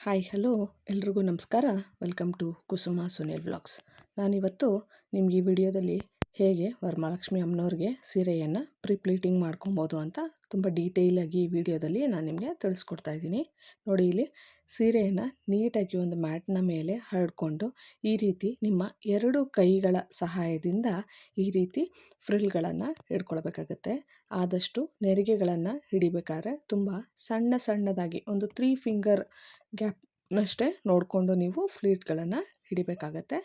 Hi hello ಎಲ್ರಿಗೂ ನಮಸ್ಕಾರ. Welcome to Kusuma Sunil vlogs. ನಾನಿವತ್ತು ನಿಮ್ಗೆ ಈ ವಿಡಿಯೋದಲ್ಲಿ ಹೇಗೆ ವರಮಹಾಲಕ್ಷ್ಮಿ ಅಮ್ಮನವ್ರಿಗೆ ಸೀರೆಯನ್ನು ಪ್ಲೀಟಿಂಗ್ ಮಾಡ್ಕೊಬೋದು ಅಂತ ತುಂಬ ಡೀಟೇಲಾಗಿ ಈ ವಿಡಿಯೋದಲ್ಲಿ ನಾನು ನಿಮಗೆ ತಿಳಿಸ್ಕೊಡ್ತಾ ಇದ್ದೀನಿ. ನೋಡಿ, ಇಲ್ಲಿ ಸೀರೆಯನ್ನು ನೀಟಾಗಿ ಒಂದು ಮ್ಯಾಟ್ನ ಮೇಲೆ ಹರಡ್ಕೊಂಡು ಈ ರೀತಿ ನಿಮ್ಮ ಎರಡು ಕೈಗಳ ಸಹಾಯದಿಂದ ಈ ರೀತಿ ಫ್ರಿಲ್ಗಳನ್ನು ಹಿಡ್ಕೊಳ್ಬೇಕಾಗತ್ತೆ. ಆದಷ್ಟು ನೆರಿಗೆಗಳನ್ನು ಹಿಡಿಬೇಕಾದ್ರೆ ತುಂಬ ಸಣ್ಣದಾಗಿ ಒಂದು 3 ಫಿಂಗರ್ ಗ್ಯಾಪ್ನಷ್ಟೇ ನೋಡಿಕೊಂಡು ನೀವು ಫ್ಲೀಟ್ಗಳನ್ನು ಹಿಡಿಬೇಕಾಗತ್ತೆ.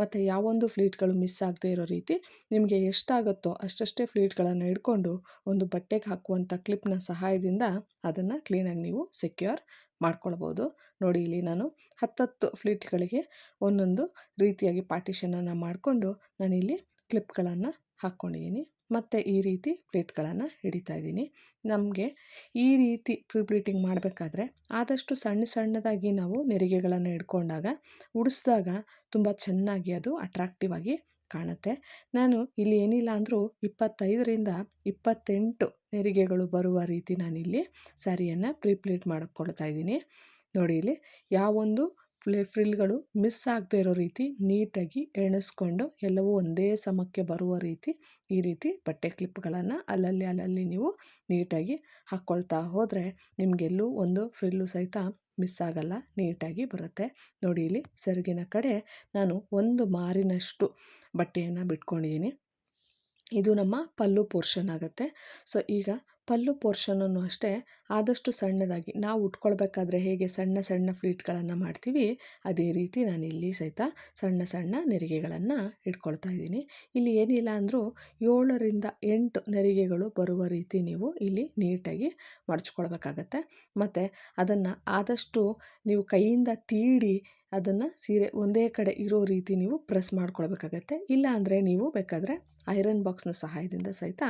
ಮತ್ತು ಯಾವೊಂದು ಫ್ಲೀಟ್ಗಳು ಮಿಸ್ ಆಗದೆ ಇರೋ ರೀತಿ ನಿಮಗೆ ಎಷ್ಟಾಗುತ್ತೋ ಅಷ್ಟೇ ಫ್ಲೀಟ್ಗಳನ್ನು ಹಿಡ್ಕೊಂಡು ಒಂದು ಬಟ್ಟೆಗೆ ಹಾಕುವಂಥ ಕ್ಲಿಪ್ನ ಸಹಾಯದಿಂದ ಅದನ್ನು ಕ್ಲೀನಾಗಿ ನೀವು ಸೆಕ್ಯೂರ್ ಮಾಡ್ಕೊಳ್ಬೋದು. ನೋಡಿ, ಇಲ್ಲಿ ನಾನು 10 ಫ್ಲೀಟ್ಗಳಿಗೆ ಒಂದೊಂದು ರೀತಿಯಾಗಿ ಪಾರ್ಟಿಷನನ್ನು ಮಾಡಿಕೊಂಡು ನಾನಿಲ್ಲಿ ಕ್ಲಿಪ್ಗಳನ್ನು ಹಾಕ್ಕೊಂಡಿದ್ದೀನಿ ಮತ್ತು ಈ ರೀತಿ ಪ್ಲೇಟ್ಗಳನ್ನು ಹಿಡಿತಾ ಇದ್ದೀನಿ. ನಮಗೆ ಈ ರೀತಿ ಪ್ಲೀಟಿಂಗ್ ಮಾಡಬೇಕಾದ್ರೆ ಆದಷ್ಟು ಸಣ್ಣದಾಗಿ ನಾವು ನೆರಿಗೆಗಳನ್ನು ಹಿಡ್ಕೊಂಡಾಗ ಉಡಿಸಿದಾಗ ತುಂಬ ಚೆನ್ನಾಗಿ ಅದು ಅಟ್ರಾಕ್ಟಿವ್ ಆಗಿ ಕಾಣುತ್ತೆ. ನಾನು ಇಲ್ಲಿ ಏನಿಲ್ಲ ಅಂದರೂ 25ರಿಂದ 28 ನೆರಿಗೆಗಳು ಬರುವ ರೀತಿ ನಾನಿಲ್ಲಿ ಸ್ಯಾರಿಯನ್ನು ಪ್ಲೀಟ್ ಮಾಡಿಕೊಳ್ತಾ ಇದ್ದೀನಿ. ನೋಡಿ, ಇಲ್ಲಿ ಯಾವೊಂದು ಫ್ರಿಲ್ಗಳು ಮಿಸ್ ಆಗದೆ ಇರೋ ರೀತಿ ನೀಟಾಗಿ ಎಣಿಸ್ಕೊಂಡು ಎಲ್ಲವೂ ಒಂದೇ ಸಮಕ್ಕೆ ಬರುವ ರೀತಿ ಈ ರೀತಿ ಬಟ್ಟೆ ಕ್ಲಿಪ್ಗಳನ್ನು ಅಲ್ಲಲ್ಲಿ ನೀವು ನೀಟಾಗಿ ಹಾಕ್ಕೊಳ್ತಾ ಹೋದರೆ ನಿಮಗೆಲ್ಲೂ ಒಂದು ಫ್ರಿಲ್ಲು ಸಹಿತ ಮಿಸ್ ಆಗಲ್ಲ, ನೀಟಾಗಿ ಬರುತ್ತೆ. ನೋಡಿ, ಇಲ್ಲಿ ಸೆರಗಿನ ಕಡೆ ನಾನು 1 ಮಾರಿನಷ್ಟು ಬಟ್ಟೆಯನ್ನು ಬಿಟ್ಕೊಂಡಿದ್ದೀನಿ. ಇದು ನಮ್ಮ ಪಲ್ಲು ಪೋರ್ಷನ್ ಆಗುತ್ತೆ. ಸೊ ಈಗ ಪಲ್ಲು ಪೋರ್ಷನನ್ನು ಅಷ್ಟೇ ಆದಷ್ಟು ಸಣ್ಣದಾಗಿ ನಾವು ಉಟ್ಕೊಳ್ಬೇಕಾದ್ರೆ ಹೇಗೆ ಸಣ್ಣ ಫ್ಲೀಟ್ಗಳನ್ನು ಮಾಡ್ತೀವಿ ಅದೇ ರೀತಿ ನಾನು ಇಲ್ಲಿ ಸಹಿತ ಸಣ್ಣ ನೆರಿಗೆಗಳನ್ನು ಇಟ್ಕೊಳ್ತಾ ಇದ್ದೀನಿ. ಇಲ್ಲಿ ಏನಿಲ್ಲ ಅಂದರೂ 7ರಿಂದ 8 ನೆರಿಗೆಗಳು ಬರುವ ರೀತಿ ನೀವು ಇಲ್ಲಿ ನೀಟಾಗಿ ಮಡಚ್ಕೊಳ್ಬೇಕಾಗತ್ತೆ. ಮತ್ತು ಅದನ್ನು ಆದಷ್ಟು ನೀವು ಕೈಯಿಂದ ತೀಡಿ ಅದನ್ನು ಸೀರೆ ಒಂದೇ ಕಡೆ ಇರೋ ರೀತಿ ನೀವು ಪ್ರೆಸ್ ಮಾಡ್ಕೊಳ್ಬೇಕಾಗತ್ತೆ. ಇಲ್ಲ ಅಂದರೆ ನೀವು ಬೇಕಾದರೆ ಐರನ್ ಬಾಕ್ಸ್ನ ಸಹಾಯದಿಂದ ಸಹಿತ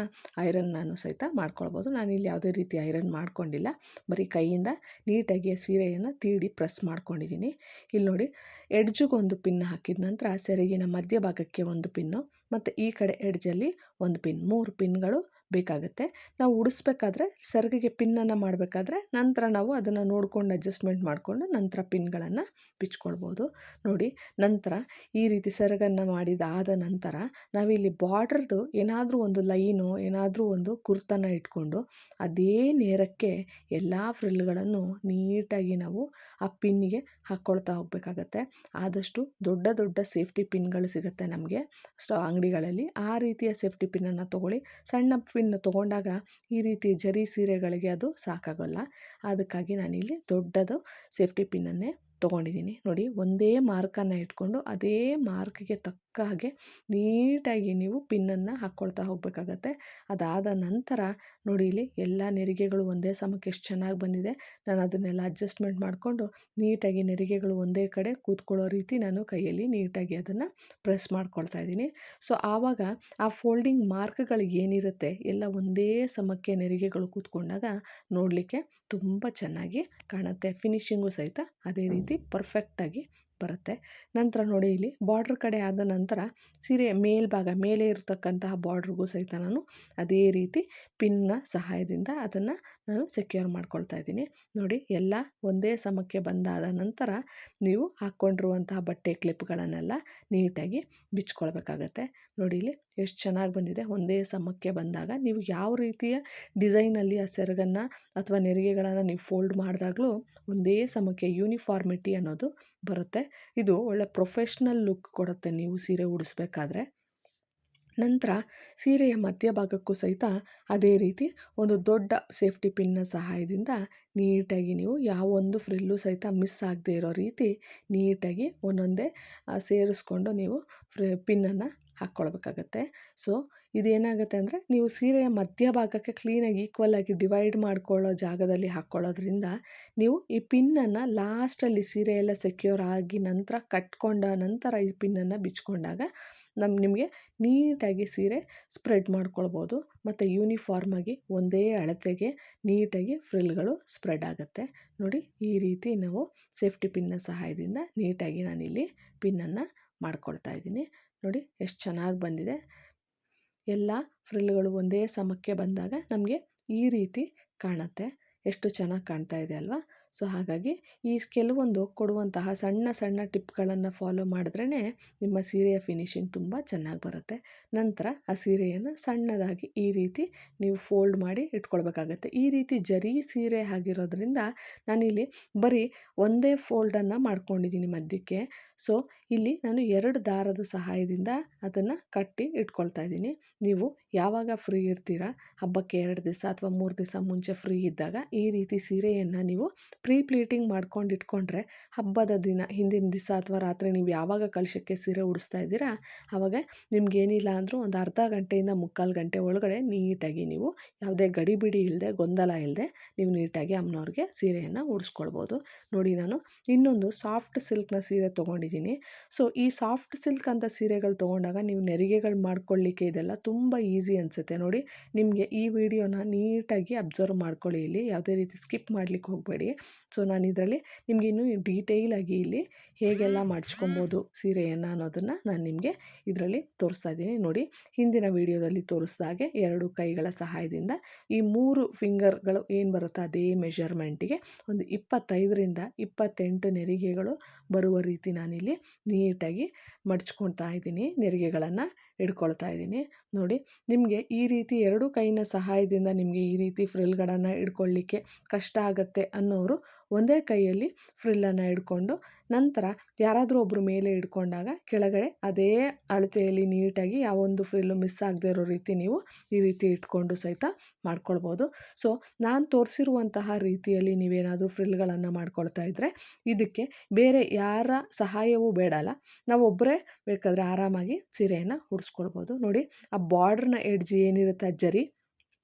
ಐರನ್ನನ್ನು ಸಹಿತ ಮಾಡ್ಕೊಳ್ಬೋದು. ನಾನಿಲ್ಲಿ ಯಾವುದೇ ರೀತಿ ಐರನ್ ಮಾಡ್ಕೊಂಡಿಲ್ಲ, ಬರೀ ಕೈಯಿಂದ ನೀಟಾಗಿ ಸೀರೆಯನ್ನು ತೀಡಿ ಪ್ರೆಸ್ ಮಾಡ್ಕೊಂಡಿದ್ದೀನಿ. ಇಲ್ಲಿ ನೋಡಿ, ಎಡ್ಜಿಗೊಂದು ಪಿನ್ ಹಾಕಿದ ನಂತರ ಸೆರಗಿನ ಮಧ್ಯಭಾಗಕ್ಕೆ ಒಂದು ಪಿನ್ನು ಮತ್ತು ಈ ಕಡೆ ಎಡ್ಜಲ್ಲಿ ಒಂದು ಪಿನ್, 3 ಪಿನ್ಗಳು ಬೇಕಾಗುತ್ತೆ. ನಾವು ಉಡಿಸ್ಬೇಕಾದ್ರೆ ಸೆರಗಿಗೆ ಪಿನ್ನನ್ನು ಮಾಡಬೇಕಾದ್ರೆ ನಂತರ ನಾವು ಅದನ್ನು ನೋಡ್ಕೊಂಡು ಅಡ್ಜಸ್ಟ್ಮೆಂಟ್ ಮಾಡಿಕೊಂಡು ನಂತರ ಪಿನ್ಗಳನ್ನು ಬಿಚ್ಕೊಳ್ಬೋದು. ನೋಡಿ, ನಂತರ ಈ ರೀತಿ ಸೆರಗನ್ನು ಮಾಡಿದಾದ ನಂತರ ನಾವಿಲ್ಲಿ ಬಾರ್ಡ್ರದ್ದು ಏನಾದರೂ ಒಂದು ಲೈನು ಏನಾದರೂ ಒಂದು ಕುರ್ತನ್ನು ಇಟ್ಕೊಂಡು ಅದೇ ನೇರಕ್ಕೆ ಎಲ್ಲ ಫ್ರಿಲ್ಗಳನ್ನು ನೀಟಾಗಿ ನಾವು ಆ ಪಿನ್ನಿಗೆ ಹಾಕ್ಕೊಳ್ತಾ ಹೋಗಬೇಕಾಗತ್ತೆ. ಆದಷ್ಟು ದೊಡ್ಡ ಸೇಫ್ಟಿ ಪಿನ್ಗಳು ಸಿಗುತ್ತೆ ನಮಗೆ ಅಂಗಡಿಗಳಲ್ಲಿ. ಆ ರೀತಿಯ ಸೇಫ್ಟಿ ಪಿನ್ನನ್ನು ತೊಗೊಳ್ಳಿ. ಸಣ್ಣ ಪಿನ್ ತೊಗೊಂಡಾಗ ಈ ರೀತಿ ಜರಿ ಸೀರೆಗಳಿಗೆ ಅದು ಸಾಕಾಗೋಲ್ಲ. ಅದಕ್ಕಾಗಿ ನಾನಿಲ್ಲಿ ದೊಡ್ಡದು ಸೇಫ್ಟಿ ಪಿನ್ನನ್ನೇ ತೊಗೊಂಡಿದ್ದೀನಿ. ನೋಡಿ, ಒಂದೇ ಮಾರ್ಕನ್ನು ಇಟ್ಕೊಂಡು ಅದೇ ಮಾರ್ಕ್ಗೆ ತಕ್ಕ ಹಾಗೆ ನೀಟಾಗಿ ನೀವು ಪಿನ್ನನ್ನು ಹಾಕ್ಕೊಳ್ತಾ ಹೋಗಬೇಕಾಗತ್ತೆ. ಅದಾದ ನಂತರ ನೋಡಿ, ಇಲ್ಲಿ ಎಲ್ಲ ನೆರಿಗೆಗಳು ಒಂದೇ ಸಮಕ್ಕೆ ಎಷ್ಟು ಚೆನ್ನಾಗಿ ಬಂದಿದೆ. ನಾನು ಅದನ್ನೆಲ್ಲ ಅಡ್ಜಸ್ಟ್ಮೆಂಟ್ ಮಾಡಿಕೊಂಡು ನೀಟಾಗಿ ನೆರಿಗೆಗಳು ಒಂದೇ ಕಡೆ ಕೂತ್ಕೊಳ್ಳೋ ರೀತಿ ನಾನು ಕೈಯಲ್ಲಿ ನೀಟಾಗಿ ಅದನ್ನು ಪ್ರೆಸ್ ಮಾಡ್ಕೊಳ್ತಾ ಇದ್ದೀನಿ. ಸೊ ಆವಾಗ ಆ ಫೋಲ್ಡಿಂಗ್ ಮಾರ್ಕ್ಗಳು ಏನಿರುತ್ತೆ ಎಲ್ಲ ಒಂದೇ ಸಮಕ್ಕೆ ನೆರಿಗೆಗಳು ಕೂತ್ಕೊಂಡಾಗ ನೋಡಲಿಕ್ಕೆ ತುಂಬ ಚೆನ್ನಾಗಿ ಕಾಣುತ್ತೆ. ಫಿನಿಶಿಂಗು ಸಹಿತ ಅದೇ ರೀತಿ ಪರ್ಫೆಕ್ಟಾಗಿ ಬರುತ್ತೆ. ನಂತರ ನೋಡಿ, ಇಲ್ಲಿ ಬಾರ್ಡ್ರ್ ಕಡೆ ಆದ ನಂತರ ಸೀರೆಯ ಮೇಲ್ಭಾಗ ಮೇಲೆ ಇರತಕ್ಕಂತಹ ಬಾರ್ಡ್ರಿಗೂ ಸಹಿತ ನಾನು ಅದೇ ರೀತಿ ಪಿನ್ನ ಸಹಾಯದಿಂದ ಅದನ್ನು ನಾನು ಸೆಕ್ಯೂರ್ ಮಾಡ್ಕೊಳ್ತಾ ಇದ್ದೀನಿ. ನೋಡಿ, ಎಲ್ಲ ಒಂದೇ ಸಮಕ್ಕೆ ಬಂದಾದ ನಂತರ ನೀವು ಹಾಕ್ಕೊಂಡಿರುವಂತಹ ಬಟ್ಟೆ ಕ್ಲಿಪ್ಗಳನ್ನೆಲ್ಲ ನೀಟಾಗಿ ಬಿಚ್ಕೊಳ್ಬೇಕಾಗತ್ತೆ. ನೋಡಿ, ಇಲ್ಲಿ ಎಷ್ಟು ಚೆನ್ನಾಗಿ ಬಂದಿದೆ. ಒಂದೇ ಸಮಕ್ಕೆ ಬಂದಾಗ ನೀವು ಯಾವ ರೀತಿಯ ಡಿಸೈನಲ್ಲಿ ಆ ಸೆರಗನ್ನು ಅಥವಾ ನೆರಿಗೆಗಳನ್ನು ನೀವು ಫೋಲ್ಡ್ ಮಾಡಿದಾಗಲೂ ಒಂದೇ ಸಮಕ್ಕೆ ಯೂನಿಫಾರ್ಮಿಟಿ ಅನ್ನೋದು ಬರುತ್ತೆ. ಇದು ಒಳ್ಳೆ ಪ್ರೊಫೆಷ್ನಲ್ ಲುಕ್ ಕೊಡುತ್ತೆ ನೀವು ಸೀರೆ ಉಡಿಸ್ಬೇಕಾದ್ರೆ. ನಂತರ ಸೀರೆಯ ಮಧ್ಯಭಾಗಕ್ಕೂ ಸಹಿತ ಅದೇ ರೀತಿ ಒಂದು ದೊಡ್ಡ ಸೇಫ್ಟಿ ಪಿನ್ನ ಸಹಾಯದಿಂದ ನೀಟಾಗಿ ನೀವು ಯಾವೊಂದು ಫ್ರಿಲ್ಲು ಸಹಿತ ಮಿಸ್ ಆಗದೆ ಇರೋ ರೀತಿ ನೀಟಾಗಿ ಒಂದೊಂದೇ ಸೇರಿಸ್ಕೊಂಡು ನೀವು ಪಿನ್ನನ್ನು ಹಾಕ್ಕೊಳ್ಬೇಕಾಗತ್ತೆ. ಸೊ ಇದೇನಾಗುತ್ತೆ ಅಂದರೆ ನೀವು ಸೀರೆಯ ಮಧ್ಯಭಾಗಕ್ಕೆ ಕ್ಲೀನಾಗಿ ಈಕ್ವಲಾಗಿ ಡಿವೈಡ್ ಮಾಡ್ಕೊಳ್ಳೋ ಜಾಗದಲ್ಲಿ ಹಾಕ್ಕೊಳ್ಳೋದ್ರಿಂದ ನೀವು ಈ ಪಿನ್ನನ್ನು ಲಾಸ್ಟಲ್ಲಿ ಸೀರೆ ಎಲ್ಲ ಸೆಕ್ಯೂರ್ ಆಗಿ ನಂತರ ಕಟ್ಕೊಂಡ ನಂತರ ಈ ಪಿನ್ನನ್ನು ಬಿಚ್ಕೊಂಡಾಗ ನಿಮಗೆ ನೀಟಾಗಿ ಸೀರೆ ಸ್ಪ್ರೆಡ್ ಮಾಡ್ಕೊಳ್ಬೋದು ಮತ್ತು ಯೂನಿಫಾರ್ಮಾಗಿ ಒಂದೇ ಅಳತೆಗೆ ನೀಟಾಗಿ ಫ್ರಿಲ್ಗಳು ಸ್ಪ್ರೆಡ್ ಆಗುತ್ತೆ. ನೋಡಿ, ಈ ರೀತಿ ನಾವು ಸೇಫ್ಟಿ ಪಿನ್ನ ಸಹಾಯದಿಂದ ನೀಟಾಗಿ ನಾನಿಲ್ಲಿ ಪಿನ್ನನ್ನು ಮಾಡ್ಕೊಳ್ತಾ ಇದ್ದೀನಿ. ನೋಡಿ, ಎಷ್ಟು ಚೆನ್ನಾಗಿ ಬಂದಿದೆ. ಎಲ್ಲ ಫ್ರಿಲ್ಗಳು ಒಂದೇ ಸಮಕ್ಕೆ ಬಂದಾಗ ನಮಗೆ ಈ ರೀತಿ ಕಾಣುತ್ತೆ. ಎಷ್ಟು ಚೆನ್ನಾಗಿ ಕಾಣ್ತಾ ಇದೆ ಅಲ್ವಾ? ಸೊ ಹಾಗಾಗಿ ಈ ಕೆಲವೊಂದು ಕೊಡುವಂತಹ ಸಣ್ಣ ಸಣ್ಣ ಟಿಪ್ಗಳನ್ನು ಫಾಲೋ ಮಾಡಿದ್ರೇ ನಿಮ್ಮ ಸೀರೆಯ ಫಿನಿಶಿಂಗ್ ತುಂಬ ಚೆನ್ನಾಗಿ ಬರುತ್ತೆ. ನಂತರ ಆ ಸೀರೆಯನ್ನು ಸಣ್ಣದಾಗಿ ಈ ರೀತಿ ನೀವು ಫೋಲ್ಡ್ ಮಾಡಿ ಇಟ್ಕೊಳ್ಬೇಕಾಗತ್ತೆ. ಈ ರೀತಿ ಜರಿ ಸೀರೆ ಆಗಿರೋದ್ರಿಂದ ನಾನಿಲ್ಲಿ ಬರೀ ಒಂದೇ ಫೋಲ್ಡನ್ನು ಮಾಡ್ಕೊಂಡಿದ್ದೀನಿ ಮಧ್ಯಕ್ಕೆ. ಸೊ ಇಲ್ಲಿ ನಾನು 2 ದಾರದ ಸಹಾಯದಿಂದ ಅದನ್ನು ಕಟ್ಟಿ ಇಟ್ಕೊಳ್ತಾ ಇದ್ದೀನಿ. ನೀವು ಯಾವಾಗ ಫ್ರೀ ಇರ್ತೀರಾ, ಹಬ್ಬಕ್ಕೆ 2 ದಿವಸ ಅಥವಾ 3 ದಿವಸ ಮುಂಚೆ ಫ್ರೀ ಇದ್ದಾಗ ಈ ರೀತಿ ಸೀರೆಯನ್ನು ನೀವು ಪ್ಲೀಟಿಂಗ್ ಮಾಡ್ಕೊಂಡು ಇಟ್ಕೊಂಡ್ರೆ ಹಬ್ಬದ ದಿನ ಹಿಂದಿನ ದಿವಸ ಅಥವಾ ರಾತ್ರಿ ನೀವು ಯಾವಾಗ ಕಳಶಕ್ಕೆ ಸೀರೆ ಉಡಿಸ್ತಾ ಇದ್ದೀರಾ ಆವಾಗ ನಿಮ್ಗೇನಿಲ್ಲ ಅಂದರೂ ಒಂದು ಅರ್ಧ ಗಂಟೆಯಿಂದ 3/4 ಗಂಟೆ ಒಳಗಡೆ ನೀಟಾಗಿ ನೀವು ಯಾವುದೇ ಗಡಿಬಿಡಿ ಇಲ್ಲದೆ ಗೊಂದಲ ಇಲ್ಲದೆ ನೀವು ನೀಟಾಗಿ ಅಮ್ಮನವ್ರಿಗೆ ಸೀರೆಯನ್ನು ಉಡಿಸ್ಕೊಳ್ಬೋದು. ನೋಡಿ, ನಾನು ಇನ್ನೊಂದು ಸಾಫ್ಟ್ ಸಿಲ್ಕ್ನ ಸೀರೆ ತೊಗೊಂಡಿದ್ದೀನಿ. ಸೊ ಈ ಸಾಫ್ಟ್ ಸಿಲ್ಕ್ ಅಂತ ಸೀರೆಗಳು ತೊಗೊಂಡಾಗ ನೀವು ನೆರಿಗೆಗಳು ಮಾಡ್ಕೊಳ್ಳಿಕ್ಕೆ ಇದೆಲ್ಲ ತುಂಬ ಈಸಿ ಅನಿಸುತ್ತೆ. ನೋಡಿ, ನಿಮಗೆ ಈ ವಿಡಿಯೋನ ನೀಟಾಗಿ ಅಬ್ಸರ್ವ್ ಮಾಡ್ಕೊಳ್ಳಿ. ಇಲ್ಲಿ ಯಾವುದೇ ರೀತಿ ಸ್ಕಿಪ್ ಮಾಡಲಿಕ್ಕೆ ಹೋಗಬೇಡಿ. ಸೊ ನಾನು ಇದರಲ್ಲಿ ನಿಮಗೆ ಇನ್ನೂ ಡೀಟೇಲಾಗಿ ಇಲ್ಲಿ ಹೇಗೆಲ್ಲ ಮಾಡಿಸ್ಕೊಬೋದು ಸೀರೆಯನ್ನು ಅನ್ನೋದನ್ನು ನಾನು ನಿಮಗೆ ಇದರಲ್ಲಿ ತೋರಿಸ್ತಾ ಇದ್ದೀನಿ. ನೋಡಿ, ಹಿಂದಿನ ವಿಡಿಯೋದಲ್ಲಿ ತೋರಿಸ್ದಾಗೆ 2 ಕೈಗಳ ಸಹಾಯದಿಂದ ಈ 3 ಫಿಂಗರ್ಗಳು ಏನು ಬರುತ್ತೋ ಅದೇ ಮೆಷರ್ಮೆಂಟಿಗೆ ಒಂದು 25ರಿಂದ 28 ನೆರಿಗೆಗಳು ಬರುವ ರೀತಿ ನಾನಿಲ್ಲಿ ನೀಟಾಗಿ ಮಡ್ಚ್ಕೊಳ್ತಾ ಇದ್ದೀನಿ, ನೆರಿಗೆಗಳನ್ನು ಇಟ್ಕೊಳ್ತಾ ಇದ್ದೀನಿ. ನೋಡಿ, ನಿಮಗೆ ಈ ರೀತಿ 2 ಕೈನ ಸಹಾಯದಿಂದ ನಿಮಗೆ ಈ ರೀತಿ ಫ್ರಿಲ್ಗಳನ್ನು ಇಟ್ಕೊಳ್ಳಿಕ್ಕೆ ಕಷ್ಟ ಆಗುತ್ತೆ ಅನ್ನೋರು ಒಂದೇ ಕೈಯಲ್ಲಿ ಫ್ರಿಲ್ಲನ್ನು ಇಟ್ಕೊಂಡು ನಂತರ ಯಾರಾದರೂ ಒಬ್ಬರು ಮೇಲೆ ಇಟ್ಕೊಂಡಾಗ ಕೆಳಗಡೆ ಅದೇ ಅಳತೆಯಲ್ಲಿ ನೀಟಾಗಿ ಯಾವೊಂದು ಫ್ರಿಲ್ಲು ಮಿಸ್ ಆಗದೆ ಇರೋ ರೀತಿ ನೀವು ಈ ರೀತಿ ಇಟ್ಕೊಂಡು ಸಹಿತ ಮಾಡ್ಕೊಳ್ಬೋದು. ಸೊ ನಾನು ತೋರಿಸಿರುವಂತಹ ರೀತಿಯಲ್ಲಿ ನೀವೇನಾದರೂ ಫ್ರಿಲ್ಗಳನ್ನು ಮಾಡ್ಕೊಳ್ತಾ ಇದ್ದರೆ ಇದಕ್ಕೆ ಬೇರೆ ಯಾರ ಸಹಾಯವೂ ಬೇಡಲ್ಲ, ನಾವು ಒಬ್ಬರೇ ಬೇಕಾದರೆ ಆರಾಮಾಗಿ ಸೀರೆಯನ್ನು ಉಡಿಸ್ಕೊಳ್ಬೋದು. ನೋಡಿ, ಆ ಬಾರ್ಡ್ರ್ನ ಎಡ್ಜ್ ಏನಿರುತ್ತೆ ಆ ಜರಿ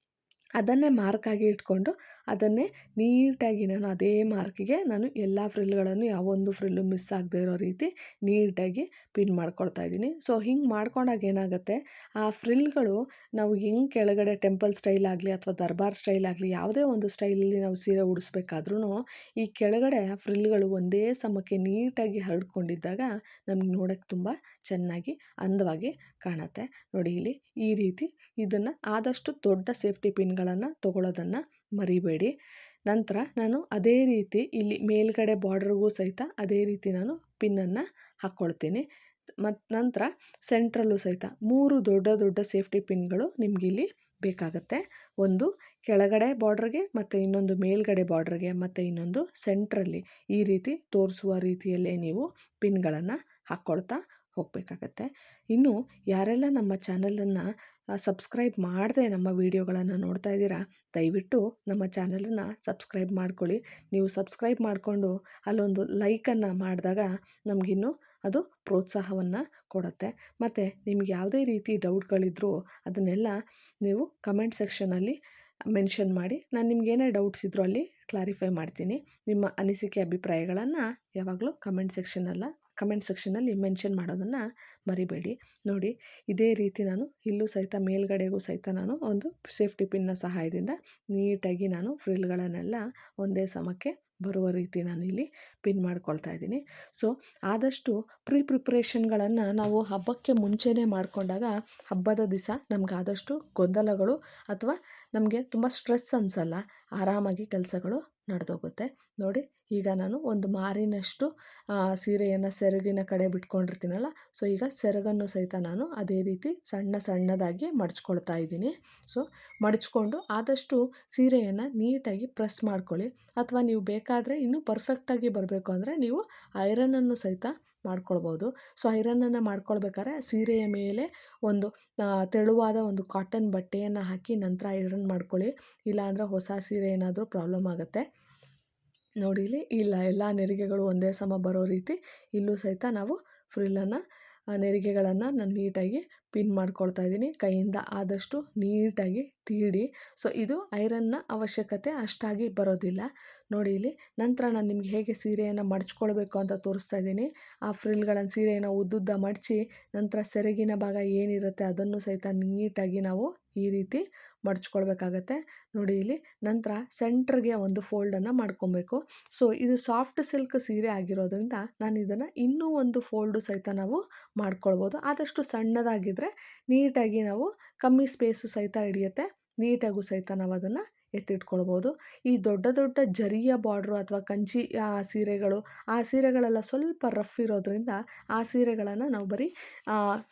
ಅದನ್ನೇ ಮಾರ್ಕಾಗಿ ಇಟ್ಕೊಂಡು ಅದನ್ನೇ ನೀಟಾಗಿ ನಾನು ಅದೇ ಮಾರ್ಕಿಗೆ ನಾನು ಎಲ್ಲ ಫ್ರಿಲ್ಗಳನ್ನು ಯಾವೊಂದು ಫ್ರಿಲ್ಲು ಮಿಸ್ ಆಗದೆ ಇರೋ ರೀತಿ ನೀಟಾಗಿ ಪಿನ್ ಮಾಡ್ಕೊಳ್ತಾ ಇದ್ದೀನಿ. ಸೊ ಹಿಂಗೆ ಮಾಡ್ಕೊಂಡಾಗ ಏನಾಗುತ್ತೆ, ಆ ಫ್ರಿಲ್ಗಳು ನಾವು ಹೆಂಗೆ ಕೆಳಗಡೆ ಟೆಂಪಲ್ ಸ್ಟೈಲ್ ಆಗಲಿ ಅಥವಾ ದರ್ಬಾರ್ ಸ್ಟೈಲ್ ಆಗಲಿ ಯಾವುದೇ ಒಂದು ಸ್ಟೈಲಲ್ಲಿ ನಾವು ಸೀರೆ ಉಡಿಸ್ಬೇಕಾದ್ರೂ ಈ ಕೆಳಗಡೆ ಆ ಫ್ರಿಲ್ಗಳು ಒಂದೇ ಸಮಕ್ಕೆ ನೀಟಾಗಿ ಹರಡ್ಕೊಂಡಿದ್ದಾಗ ನಮ್ಗೆ ನೋಡೋಕ್ಕೆ ತುಂಬ ಚೆನ್ನಾಗಿ ಅಂದವಾಗಿ ಕಾಣುತ್ತೆ. ನೋಡಿ, ಇಲ್ಲಿ ಈ ರೀತಿ ಇದನ್ನು ಆದಷ್ಟು ದೊಡ್ಡ ಸೇಫ್ಟಿ ಪಿನ್ಗಳನ್ನು ತಗೊಳ್ಳೋದನ್ನು ಮರಿಬೇಡಿ. ನಂತರ ನಾನು ಅದೇ ರೀತಿ ಇಲ್ಲಿ ಮೇಲ್ಗಡೆ ಬಾರ್ಡ್ರಿಗೂ ಸಹಿತ ಅದೇ ರೀತಿ ನಾನು ಪಿನ್ನನ್ನು ಹಾಕ್ಕೊಳ್ತೀನಿ. ಮತ್ತು ನಂತರ ಸೆಂಟ್ರಲ್ಲೂ ಸಹಿತ 3 ದೊಡ್ಡ ದೊಡ್ಡ ಸೇಫ್ಟಿ ಪಿನ್ಗಳು ನಿಮಗಿಲ್ಲಿ ಬೇಕಾಗುತ್ತೆ. ಒಂದು ಕೆಳಗಡೆ ಬಾರ್ಡ್ರಿಗೆ ಮತ್ತು ಇನ್ನೊಂದು ಮೇಲ್ಗಡೆ ಬಾರ್ಡ್ರಿಗೆ ಮತ್ತು ಇನ್ನೊಂದು ಸೆಂಟ್ರಲ್ಲಿ ಈ ರೀತಿ ತೋರಿಸುವ ರೀತಿಯಲ್ಲೇ ನೀವು ಪಿನ್ಗಳನ್ನು ಹಾಕ್ಕೊಳ್ತಾ ಹೋಗಬೇಕಾಗತ್ತೆ. ಇನ್ನು ಯಾರೆಲ್ಲ ನಮ್ಮ ಚಾನಲನ್ನು ಸಬ್ಸ್ಕ್ರೈಬ್ ಮಾಡದೆ ನಮ್ಮ ವಿಡಿಯೋಗಳನ್ನು ನೋಡ್ತಾ ಇದ್ದೀರಾ, ದಯವಿಟ್ಟು ನಮ್ಮ ಚಾನಲನ್ನು ಸಬ್ಸ್ಕ್ರೈಬ್ ಮಾಡ್ಕೊಳ್ಳಿ. ನೀವು ಸಬ್ಸ್ಕ್ರೈಬ್ ಮಾಡಿಕೊಂಡು ಅಲ್ಲೊಂದು ಲೈಕನ್ನು ಮಾಡಿದಾಗ ನಮಗಿನ್ನೂ ಅದು ಪ್ರೋತ್ಸಾಹವನ್ನು ಕೊಡುತ್ತೆ. ಮತ್ತು ನಿಮ್ಗೆ ಯಾವುದೇ ರೀತಿ ಡೌಟ್ಗಳಿದ್ರೂ ಅದನ್ನೆಲ್ಲ ನೀವು ಕಮೆಂಟ್ ಸೆಕ್ಷನಲ್ಲಿ ಮೆನ್ಷನ್ ಮಾಡಿ, ನಾನು ನಿಮ್ಗೇನೇ ಡೌಟ್ಸ್ ಇದ್ದರೂ ಅಲ್ಲಿ ಕ್ಲಾರಿಫೈ ಮಾಡ್ತೀನಿ. ನಿಮ್ಮ ಅನಿಸಿಕೆ ಅಭಿಪ್ರಾಯಗಳನ್ನು ಯಾವಾಗಲೂ ಕಮೆಂಟ್ ಸೆಕ್ಷನಲ್ಲಿ ಮೆನ್ಷನ್ ಮಾಡೋದನ್ನು ಮರಿಬೇಡಿ. ನೋಡಿ, ಇದೇ ರೀತಿ ನಾನು ಇಲ್ಲೂ ಸಹಿತ ಮೇಲ್ಗಡೆಗೂ ಸಹಿತ ನಾನು ಒಂದು ಸೇಫ್ಟಿ ಪಿನ್ನ ಸಹಾಯದಿಂದ ನೀಟಾಗಿ ನಾನು ಫ್ರಿಲ್ಗಳನ್ನೆಲ್ಲ ಒಂದೇ ಸಮಕ್ಕೆ ಬರುವ ರೀತಿ ನಾನಿಲ್ಲಿ ಪಿನ್ ಮಾಡ್ಕೊಳ್ತಾ ಇದ್ದೀನಿ. ಸೊ ಆದಷ್ಟು ಪ್ರಿಪ್ರೇಷನ್ಗಳನ್ನು ನಾವು ಹಬ್ಬಕ್ಕೆ ಮುಂಚೆನೇ ಮಾಡಿಕೊಂಡಾಗ ಹಬ್ಬದ ದಿವಸ ನಮ್ಗೆ ಆದಷ್ಟು ಗೊಂದಲಗಳು ಅಥವಾ ನಮಗೆ ತುಂಬ ಸ್ಟ್ರೆಸ್ ಅನಿಸಲ್ಲ, ಆರಾಮಾಗಿ ಕೆಲಸಗಳು ನಡೆದೋಗುತ್ತೆ. ನೋಡಿ, ಈಗ ನಾನು ಒಂದು ಮಾರಿನಷ್ಟು ಸೀರೆಯನ್ನು ಸೆರಗಿನ ಕಡೆ ಬಿಟ್ಕೊಂಡಿರ್ತೀನಲ್ಲ, ಸೊ ಈಗ ಸೆರಗನ್ನು ಸಹಿತ ನಾನು ಅದೇ ರೀತಿ ಸಣ್ಣ ಸಣ್ಣದಾಗಿ ಮಡ್ಚ್ಕೊಳ್ತಾ ಇದ್ದೀನಿ. ಸೊ ಮಡ್ಚ್ಕೊಂಡು ಆದಷ್ಟು ಸೀರೆಯನ್ನು ನೀಟಾಗಿ ಪ್ರೆಸ್ ಮಾಡ್ಕೊಳ್ಳಿ. ಅಥವಾ ನೀವು ಬೇಕಾದರೆ ಇನ್ನೂ ಪರ್ಫೆಕ್ಟಾಗಿ ಬರಬೇಕು ಅಂದರೆ ನೀವು ಐರನನ್ನು ಸಹಿತ ಮಾಡ್ಕೊಳ್ಬೋದು. ಸೊ ಐರನನ್ನು ಮಾಡ್ಕೊಳ್ಬೇಕಾದ್ರೆ ಸೀರೆಯ ಮೇಲೆ ಒಂದು ತೆಳುವಾದ ಒಂದು ಕಾಟನ್ ಬಟ್ಟೆಯನ್ನು ಹಾಕಿ ನಂತರ ಐರನ್ ಮಾಡ್ಕೊಳ್ಳಿ. ಇಲ್ಲಾಂದರೆ ಹೊಸ ಸೀರೆ ಏನಾದರೂ ಪ್ರಾಬ್ಲಮ್ ಆಗುತ್ತೆ. ನೋಡಿ, ಇಲ್ಲಿ ಎಲ್ಲ ನೆರಿಗೆಗಳು ಒಂದೇ ಸಮ ಬರೋ ರೀತಿ ಇಲ್ಲೂ ಸಹಿತ ನಾವು ಫ್ರಿಲ್ಲನ್ನು ನೆರಿಗೆಗಳನ್ನು ನಾನು ನೀಟಾಗಿ ಪಿನ್ ಮಾಡ್ಕೊಳ್ತಾ ಇದ್ದೀನಿ. ಕೈಯಿಂದ ಆದಷ್ಟು ನೀಟಾಗಿ ತೀಡಿ. ಸೊ ಇದು ಐರನ್ನ ಅವಶ್ಯಕತೆ ಅಷ್ಟಾಗಿ ಬರೋದಿಲ್ಲ. ನೋಡಿ, ಇಲ್ಲಿ ನಂತರ ನಾನು ನಿಮ್ಗೆ ಹೇಗೆ ಸೀರೆಯನ್ನು ಮಡ್ಚ್ಕೊಳ್ಬೇಕು ಅಂತ ತೋರಿಸ್ತಾ ಇದ್ದೀನಿ. ಆ ಫ್ರಿಲ್ಗಳನ್ನು ಸೀರೆಯನ್ನು ಉದ್ದುದ್ದ ಮಡಚಿ ನಂತರ ಸೆರಗಿನ ಭಾಗ ಏನಿರುತ್ತೆ ಅದನ್ನು ಸಹಿತ ನೀಟಾಗಿ ನಾವು ಈ ರೀತಿ ಮಡ್ಚ್ಕೊಳ್ಬೇಕಾಗತ್ತೆ. ನೋಡಿ, ಇಲ್ಲಿ ನಂತರ ಸೆಂಟ್ರಿಗೆ ಒಂದು ಫೋಲ್ಡನ್ನು ಮಾಡ್ಕೊಬೇಕು. ಸೊ ಇದು ಸಾಫ್ಟ್ ಸಿಲ್ಕ್ ಸೀರೆ ಆಗಿರೋದ್ರಿಂದ ನಾನು ಇದನ್ನು ಇನ್ನೂ ಒಂದು ಫೋಲ್ಡು ಸಹಿತ ನಾವು ಮಾಡ್ಕೊಳ್ಬೋದು. ಆದಷ್ಟು ಸಣ್ಣದಾಗಿದ್ದರೆ ನೀಟಾಗಿ ನಾವು ಕಮ್ಮಿ ಸ್ಪೇಸು ಸಹಿತ ಹಿಡಿಯುತ್ತೆ, ನೀಟಾಗೂ ಸಹಿತ ನಾವು ಅದನ್ನು ಎತ್ತಿಟ್ಕೊಳ್ಬೋದು. ಈ ದೊಡ್ಡ ದೊಡ್ಡ ಜರಿಯ ಬಾರ್ಡ್ರು ಅಥವಾ ಕಂಚಿ ಸೀರೆಗಳು, ಆ ಸೀರೆಗಳೆಲ್ಲ ಸ್ವಲ್ಪ ರಫ್ ಇರೋದ್ರಿಂದ ಆ ಸೀರೆಗಳನ್ನು ನಾವು ಬರೀ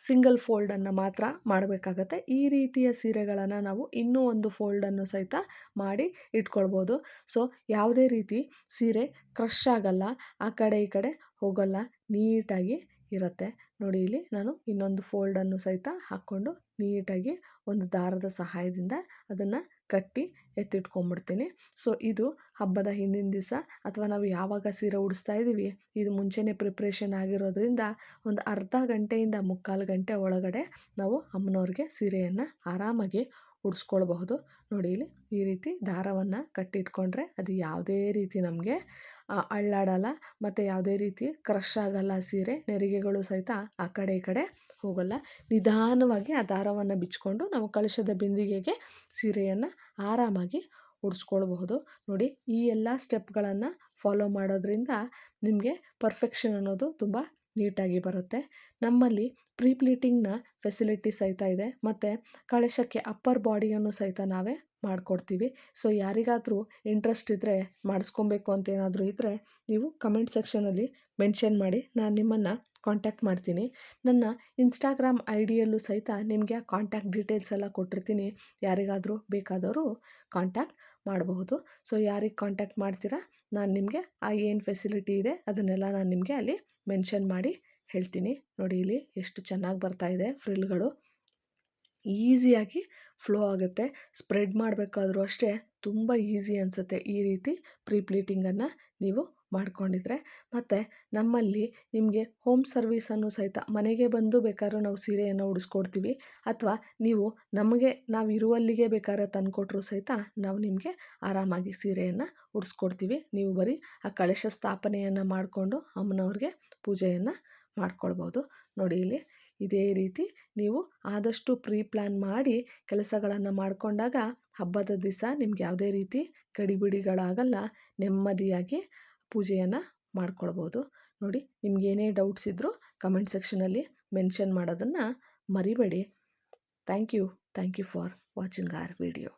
ಸಿಂಗಲ್ ಫೋಲ್ಡನ್ನು ಮಾತ್ರ ಮಾಡಬೇಕಾಗತ್ತೆ. ಈ ರೀತಿಯ ಸೀರೆಗಳನ್ನು ನಾವು ಇನ್ನೂ ಒಂದು ಫೋಲ್ಡನ್ನು ಸಹಿತ ಮಾಡಿ ಇಟ್ಕೊಳ್ಬೋದು. ಸೊ ಯಾವುದೇ ರೀತಿ ಸೀರೆ ಕ್ರಶ್ ಆಗಲ್ಲ, ಆ ಕಡೆ ಈ ಕಡೆ ಹೋಗಲ್ಲ, ನೀಟಾಗಿ ಇರುತ್ತೆ. ನೋಡಿ, ಇಲ್ಲಿ ನಾನು ಇನ್ನೊಂದು ಫೋಲ್ಡನ್ನು ಸಹಿತ ಹಾಕ್ಕೊಂಡು ನೀಟಾಗಿ ಒಂದು ದಾರದ ಸಹಾಯದಿಂದ ಅದನ್ನು ಕಟ್ಟಿ ಎತ್ತಿಟ್ಕೊಂಡ್ಬಿಡ್ತೀನಿ. ಸೊ ಇದು ಹಬ್ಬದ ಹಿಂದಿನ ದಿವಸ ಅಥವಾ ನಾವು ಯಾವಾಗ ಸೀರೆ ಉಡಿಸ್ತಾ ಇದ್ದೀವಿ ಇದು ಮುಂಚೆನೇ ಪ್ರಿಪ್ರೇಷನ್ ಆಗಿರೋದ್ರಿಂದ ಒಂದು ಅರ್ಧ ಗಂಟೆಯಿಂದ ಮುಕ್ಕಾಲು ಗಂಟೆ ಒಳಗಡೆ ನಾವು ಅಮ್ಮನವ್ರಿಗೆ ಸೀರೆಯನ್ನು ಆರಾಮಾಗಿ ಉಡಿಸ್ಕೊಳ್ಬಹುದು. ನೋಡಿ, ಇಲ್ಲಿ ಈ ರೀತಿ ದಾರವನ್ನು ಕಟ್ಟಿಟ್ಕೊಂಡ್ರೆ ಅದು ಯಾವುದೇ ರೀತಿ ನಮಗೆ ಅಳ್ಳಾಡಲ್ಲ ಮತ್ತು ಯಾವುದೇ ರೀತಿ ಕ್ರಶ್ ಆಗಲ್ಲ. ಸೀರೆ ನೆರಿಗೆಗಳು ಸಹಿತ ಆ ಕಡೆ ಈ ಕಡೆ ಹೋಗಲ್ಲ. ನಿಧಾನವಾಗಿ ಆ ದಾರವನ್ನು ಬಿಚ್ಕೊಂಡು ನಾವು ಕಳಶದ ಬಿಂದಿಗೆಗೆ ಸೀರೆಯನ್ನು ಆರಾಮಾಗಿ ಉಡಿಸ್ಕೊಳ್ಬಹುದು. ನೋಡಿ, ಈ ಎಲ್ಲ ಸ್ಟೆಪ್ಗಳನ್ನು ಫಾಲೋ ಮಾಡೋದ್ರಿಂದ ನಿಮಗೆ ಪರ್ಫೆಕ್ಷನ್ ಅನ್ನೋದು ತುಂಬ ನೀಟಾಗಿ ಬರುತ್ತೆ. ನಮ್ಮಲ್ಲಿ ಪ್ಲೀಟಿಂಗ್ನ ಫೆಸಿಲಿಟಿ ಸಹಿತ ಇದೆ ಮತ್ತು ಕಳಶಕ್ಕೆ ಅಪ್ಪರ್ ಬಾಡಿಯನ್ನು ಸಹಿತ ನಾವೇ ಮಾಡಿಕೊಡ್ತೀವಿ. ಸೊ ಯಾರಿಗಾದರೂ ಇಂಟ್ರೆಸ್ಟ್ ಇದ್ದರೆ, ಮಾಡಿಸ್ಕೊಬೇಕು ಅಂತ ಏನಾದರೂ ಇದ್ದರೆ ನೀವು ಕಮೆಂಟ್ ಸೆಕ್ಷನಲ್ಲಿ ಮೆನ್ಷನ್ ಮಾಡಿ, ನಾನು ನಿಮ್ಮನ್ನು ಕಾಂಟ್ಯಾಕ್ಟ್ ಮಾಡ್ತೀನಿ. ನನ್ನ ಇನ್ಸ್ಟಾಗ್ರಾಮ್ ಐಡಿಯಲ್ಲೂ ಸಹಿತ ನಿಮಗೆ ಆ ಕಾಂಟ್ಯಾಕ್ಟ್ ಡೀಟೇಲ್ಸ್ ಎಲ್ಲ ಕೊಟ್ಟಿರ್ತೀನಿ. ಯಾರಿಗಾದರೂ ಬೇಕಾದವರು ಕಾಂಟ್ಯಾಕ್ಟ್ ಮಾಡಬಹುದು. ಸೊ ಯಾರಿಗೆ ಕಾಂಟ್ಯಾಕ್ಟ್ ಮಾಡ್ತೀರಾ ನಾನು ನಿಮಗೆ ಆ ಏನು ಫೆಸಿಲಿಟಿ ಇದೆ ಅದನ್ನೆಲ್ಲ ನಾನು ನಿಮಗೆ ಅಲ್ಲಿ ಮೆನ್ಷನ್ ಮಾಡಿ ಹೇಳ್ತೀನಿ. ನೋಡಿ, ಇಲ್ಲಿ ಎಷ್ಟು ಚೆನ್ನಾಗಿ ಬರ್ತಾಯಿದೆ ಫ್ರಿಲ್ಗಳು, ಈಸಿಯಾಗಿ ಫ್ಲೋ ಆಗುತ್ತೆ. ಸ್ಪ್ರೆಡ್ ಮಾಡಬೇಕಾದ್ರೂ ಅಷ್ಟೇ ತುಂಬ ಈಸಿ ಅನಿಸುತ್ತೆ ಈ ರೀತಿ ಪ್ಲೀಟಿಂಗನ್ನು ನೀವು ಮಾಡ್ಕೊಂಡಿದ್ರೆ. ಮತ್ತು ನಮ್ಮಲ್ಲಿ ನಿಮಗೆ ಹೋಮ್ ಸರ್ವಿಸನ್ನು ಸಹಿತ ಮನೆಗೆ ಬಂದು ಬೇಕಾದ್ರೂ ನಾವು ಸೀರೆಯನ್ನು ಉಡಿಸ್ಕೊಡ್ತೀವಿ. ಅಥವಾ ನೀವು ನಾವು ಇರುವಲ್ಲಿಗೆ ಬೇಕಾದ್ರೆ ತಂದುಕೊಟ್ರೂ ಸಹಿತ ನಾವು ನಿಮಗೆ ಆರಾಮಾಗಿ ಸೀರೆಯನ್ನು ಉಡಿಸ್ಕೊಡ್ತೀವಿ. ನೀವು ಬರೀ ಆ ಕಳಶ ಸ್ಥಾಪನೆಯನ್ನು ಮಾಡಿಕೊಂಡು ಅಮ್ಮನವ್ರಿಗೆ ಪೂಜೆಯನ್ನು ಮಾಡ್ಕೊಳ್ಬೋದು. ನೋಡಿ, ಇಲ್ಲಿ ಇದೇ ರೀತಿ ನೀವು ಆದಷ್ಟು ಪ್ಲಾನ್ ಮಾಡಿ ಕೆಲಸಗಳನ್ನು ಮಾಡಿಕೊಂಡಾಗ ಹಬ್ಬದ ದಿವಸ ನಿಮ್ಗೆ ಯಾವುದೇ ರೀತಿ ಗಡಿಬಿಡಿಗಳಾಗಲ್ಲ, ನೆಮ್ಮದಿಯಾಗಿ ಪೂಜೆಯನ್ನು ಮಾಡ್ಕೊಳ್ಬೋದು. ನೋಡಿ, ನಿಮ್ಗೇನೇ ಡೌಟ್ಸ್ ಇದ್ದರೂ ಕಮೆಂಟ್ ಸೆಕ್ಷನಲ್ಲಿ ಮೆನ್ಷನ್ ಮಾಡೋದನ್ನು ಮರಿಬೇಡಿ. Thank you for watching our video.